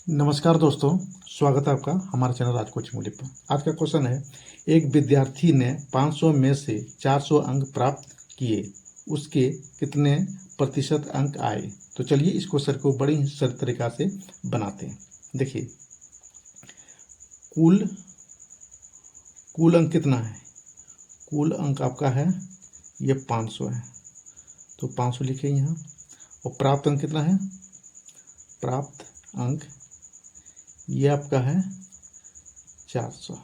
नमस्कार दोस्तों, स्वागत है आपका हमारे चैनल राज कोचिंग मूल्य पर। आज का क्वेश्चन है, एक विद्यार्थी ने 500 में से 400 अंक प्राप्त किए, उसके कितने प्रतिशत अंक आए। तो चलिए इस क्वेश्चन को बड़ी ही सरल तरीका से बनाते हैं। देखिए, कुल कुल अंक कितना है। कुल अंक आपका है ये 500 है, तो 500 लिखे यहाँ। और प्राप्त अंक कितना है, प्राप्त अंक ये आपका है 400।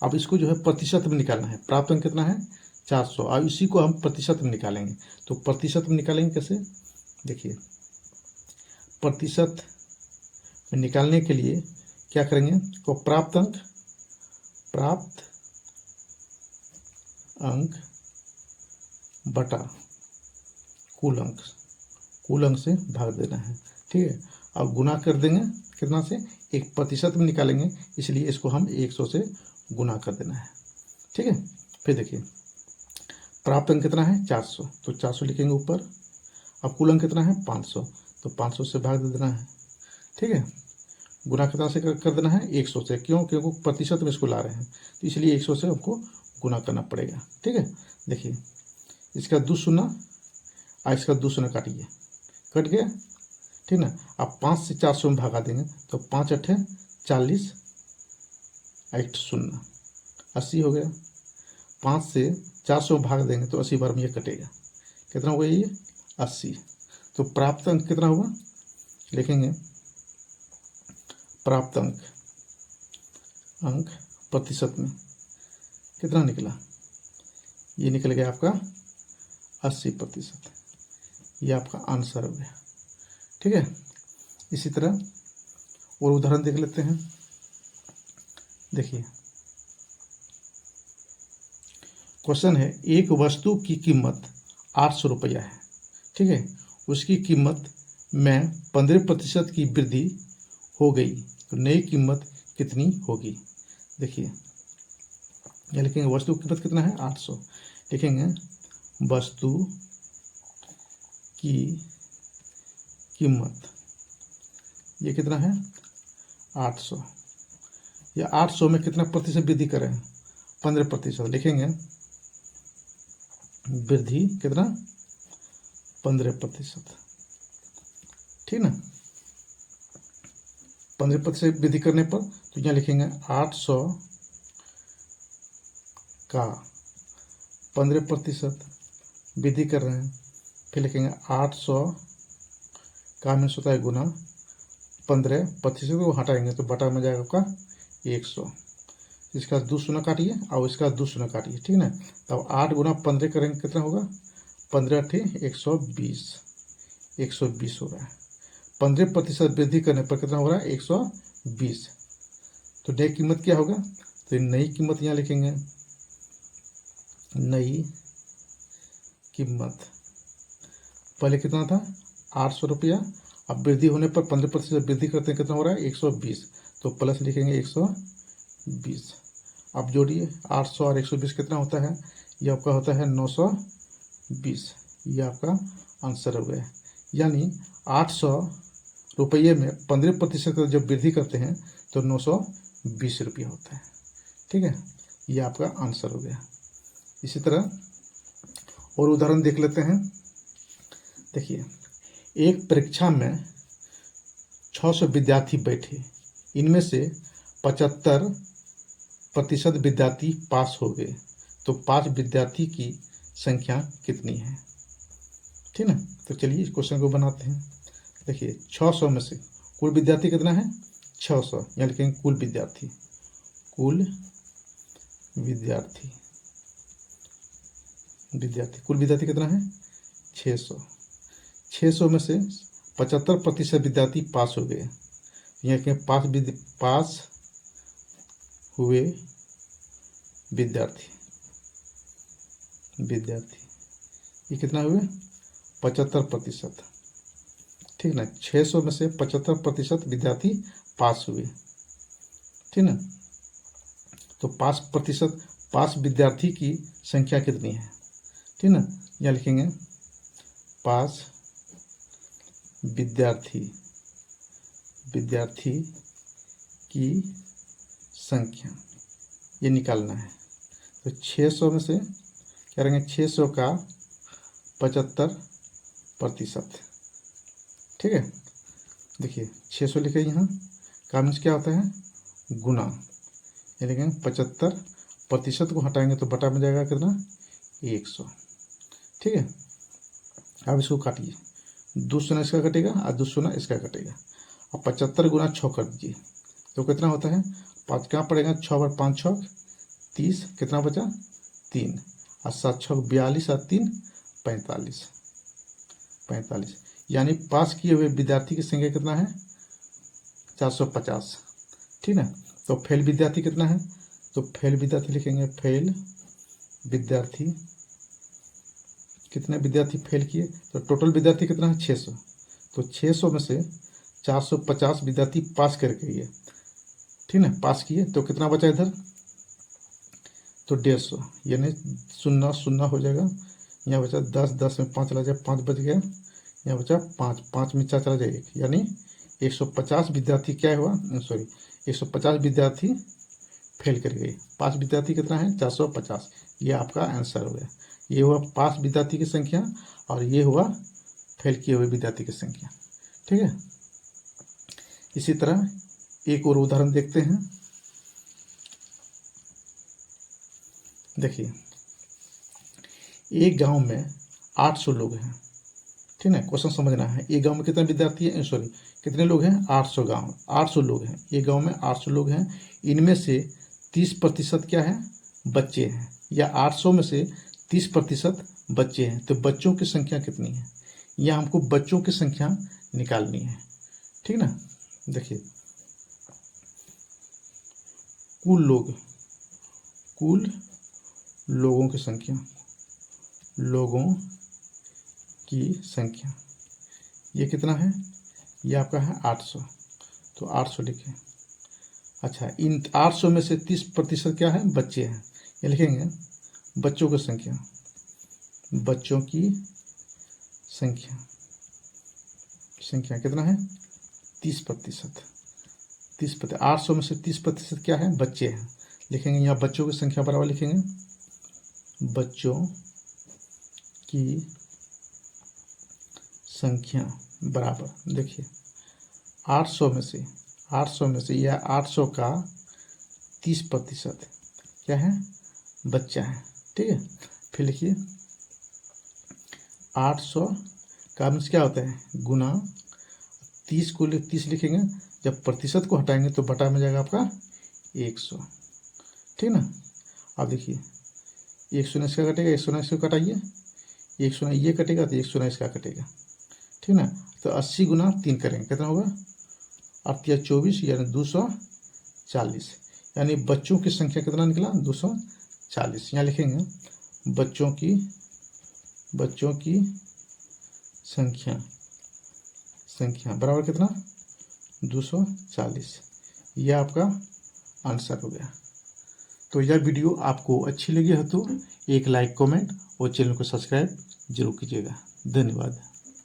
अब इसको जो है प्रतिशत में निकालना है। प्राप्त अंक कितना है 400। अब इसी को हम प्रतिशत में निकालेंगे। तो प्रतिशत में निकालेंगे कैसे, देखिए, प्रतिशत में निकालने के लिए क्या करेंगे, तो प्राप्त अंक बटा कुल अंक से भाग देना है। ठीक है, अब गुना कर देंगे कितना से, एक प्रतिशत में निकालेंगे, इसलिए इसको हम 100 से गुना कर देना है। ठीक है, फिर देखिए, प्राप्त अंक कितना है 400, तो 400 लिखेंगे ऊपर। अब कुल अंक कितना है 500, तो 500 से भाग दे देना है। ठीक है, गुना कितना से कर देना है 100 से, क्योंकि प्रतिशत में इसको ला रहे हैं, तो इसलिए 100 से हमको गुना करना पड़ेगा। ठीक है, देखिए, इसका 2 शून्य और इसका 2 शून्य काटिए, कट गया। ठीक ना, अब 5 से 400 में भागा देंगे, तो 5 अठे 40, 8 शून्य 80 हो गया। 5 से 400 भाग देंगे तो 80 बार में ये कटेगा, कितना होगा ये 80। तो प्राप्त अंक कितना हुआ, लिखेंगे प्राप्त अंक प्रतिशत में कितना निकला, ये निकल गया आपका 80%। ये आपका आंसर हो गया। ठीक है, इसी तरह और उदाहरण देख लेते हैं। देखिए, क्वेश्चन है, एक वस्तु की कीमत 800 रुपया है। ठीक है, उसकी कीमत में 15% की वृद्धि हो गई, तो नई कीमत कितनी होगी। देखिए, यह लिखेंगे वस्तु की कीमत कितना है 800, लिखेंगे वस्तु की कीमत ये कितना है 800। या 800 में कितना प्रतिशत वृद्धि करें, 15%, लिखेंगे वृद्धि कितना 15%। ठीक ना, 15% वृद्धि करने पर तो यहाँ लिखेंगे 800 का 15% वृद्धि कर रहे हैं, फिर लिखेंगे 800 का मीन्स होता है गुना 15% को हटाएंगे तो बटा में जाएगा आपका 100। इसका 2 शून्य काटिए और इसका 2 शून्य काटिए। ठीक ना, तब 8 गुना 15 करेंगे कितना होगा, 15 अठे 120 हो रहा है। 15% वृद्धि करने पर कितना हो रहा है 120। तो नई कीमत क्या होगा, तो नई कीमत यहाँ लिखेंगे, नई कीमत पहले कितना था 800 रुपया, अब वृद्धि होने पर 15% वृद्धि करते हैं, कितना हो रहा है 120, तो प्लस लिखेंगे 120। अब जोड़िए 800 और 120 कितना होता है, ये आपका होता है 920। ये आपका आंसर हो गया। यानी 800 रुपये में 15% जब वृद्धि करते हैं तो 920 रुपया होता है। ठीक है, ये आपका आंसर हो गया। इसी तरह और उदाहरण देख लेते हैं। देखिए, एक परीक्षा में 600 विद्यार्थी बैठे, इनमें से 75% विद्यार्थी पास हो गए, तो 5 विद्यार्थी की संख्या कितनी है। ठीक ना, तो चलिए इस क्वेश्चन को बनाते हैं। देखिए, 600 में से कुल विद्यार्थी कितना है 600, यहाँ लिखेंगे कुल विद्यार्थी कुल विद्यार्थी कितना है 600। 600 में से 75% विद्यार्थी पास हो गए, यहाँ के पास हुए विद्यार्थी ये कितना हुए 75%। ठीक ना, 600 में से 75% विद्यार्थी पास हुए। ठीक ना, तो 5% पास विद्यार्थी की संख्या कितनी है। ठीक ना, यहाँ लिखेंगे पास विद्यार्थी की संख्या ये निकालना है। तो 600 में से क्या करेंगे, 600 का 75%। ठीक है, देखिए 600 लिखे यहाँ का मीन्स क्या होता है, गुना। ये लिखेंगे 75% को हटाएंगे तो बटा में जाएगा कितना, 100। ठीक है, अब इसको काटिए, 200 इसका कटेगा और 200 इसका कटेगा। अब 75 गुना 6 कर दीजिए तो कितना होता है, 5 क्या पड़ेगा, 6 बार 5 6 30, कितना बचा 3, और 7 6 42 और 3 45। यानी पास किए हुए विद्यार्थी की संख्या कितना है, 450। ठीक है, तो फेल विद्यार्थी कितना है, तो फेल विद्यार्थी लिखेंगे, फेल विद्यार्थी, कितने विद्यार्थी फेल किए, तो टोटल विद्यार्थी कितना है, 600। तो 600 में से 450 विद्यार्थी पास करके गए। ठीक है, पास किए तो कितना बचा इधर, तो 150, यानी 0 0 हो जाएगा। यहाँ बचा 10, 10 में 5 चला जाए, 5 बच गया। यहाँ बचा 5, 5 में 4 चला जाए 1, यानी 150 विद्यार्थी क्या हुआ, सॉरी 150 विद्यार्थी फेल कर गए। पास विद्यार्थी कितना है, 450। ये आपका आंसर हो गया। ये हुआ पास विद्यार्थी की संख्या और ये हुआ फेल किए हुए विद्यार्थी की संख्या। ठीक है, इसी तरह एक और उदाहरण देखते हैं। देखिए, एक गांव में 800 लोग हैं। ठीक है, क्वेश्चन समझना है। एक गांव में कितने विद्यार्थी हैं, सॉरी कितने लोग हैं, 800 लोग हैं। एक गांव में 800 लोग हैं, इनमें से 30% क्या है, बच्चे हैं, या 800 में से 30% बच्चे हैं। तो बच्चों की संख्या कितनी है, या हमको बच्चों की संख्या निकालनी है। ठीक ना, देखिए कुल लोगों की संख्या, ये कितना है, ये आपका है 800। तो 800 लिखें। अच्छा, इन 800 में से 30% क्या है, बच्चे हैं। ये लिखेंगे बच्चों की संख्या, कितना है, 30%। 800 में से 30% क्या है, बच्चे हैं। लिखेंगे यहाँ बच्चों की संख्या बराबर लिखेंगे बच्चों की संख्या बराबर, देखिए 800 में से या 800 का 30% क्या है, बच्चा है। ठीक है, फिर लिखिए 800 का मीन्स क्या होता है, गुना 30 को 30 लिखेंगे, जब प्रतिशत को हटाएंगे तो बटा में जाएगा आपका 100। ठीक ना, अब देखिए 100 इसका कटेगा, 100 इसको कटाइए, 100 ये कटेगा तो 100 इसका कटेगा। ठीक ना, तो 80 गुना 3 करेंगे, कितना होगा, 8 या 24, यानी 240। यानी बच्चों की संख्या कितना निकला, 240। यहाँ लिखेंगे बच्चों की संख्या बराबर कितना, 240। यह आपका आंसर हो गया। तो यह वीडियो आपको अच्छी लगी है तो एक लाइक, कमेंट और चैनल को सब्सक्राइब जरूर कीजिएगा। धन्यवाद।